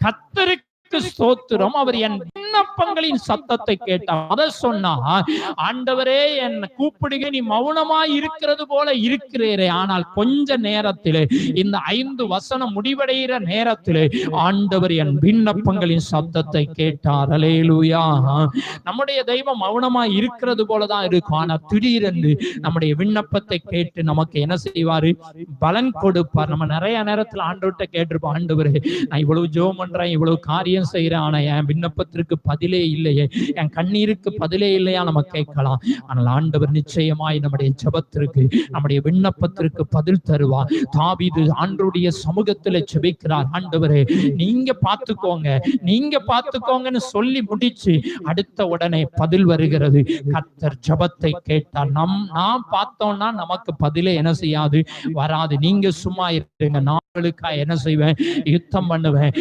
கர்த்தருக்கு ஸ்தோத்திரம். அவர் என் விண்ணப்பங்களின் சத்தத்தை கேட்டார். அத சொன்னா, ஆண்டவரே என்னை கூப்பிடுங்க, நீ மௌனமா இருக்கிறது போல இருக்கிறீரே, ஆனால் கொஞ்ச நேரத்திலே, இந்த 5 வசனம் முடிவடைகிற நேரத்திலே ஆண்டவர் என் விண்ணப்பங்களின் சத்தத்தை கேட்டார். அல்லேலூயா. நம்முடைய தெய்வம் மௌனமா இருக்கிறது போலதான் இருக்கும். ஆனா திடீரென்று நம்முடைய விண்ணப்பத்தை கேட்டு நமக்கு என்ன செய்வாரு? பலன் கொடுப்பார். நம்ம நிறைய நேரத்துல ஆண்டவர்கிட்ட கேட்டிருப்போம், ஆண்டவரே நான் இவ்வளவு ஜெபம் பண்றேன், இவ்வளவு காரியம் செய்யறேன், ஆனா என் விண்ணப்பத்திற்கு பதிலே இல்லையே, என் கண்ணீருக்கு பதிலே இல்லையா நம்ம கேட்கலாம். ஆனால் ஆண்டவர் நிச்சயமாய் நம்முடைய ஜெபத்திற்கு, நம்முடைய விண்ணப்பத்திற்கு பதில் தருவார். தாவீது ஆண்டவருடைய சமூகத்துல ஜெபிக்கிறார், ஆண்டவரே நீங்க பார்த்துக்கோங்க, நீங்க பார்த்துக்கோங்கன்னு சொல்லி முடிச்சு அடுத்த உடனே பதில் வருகிறது. கர்த்தர் ஜெபத்தை கேட்டார். நாம் பார்த்தோம்னா நமக்கு பதிலே என்ன செய்யாது? வராது. நீங்க சும்மா இருங்க, நாளுக்கா என்ன செய்வேன்? யுத்தம் பண்ணுவேன்.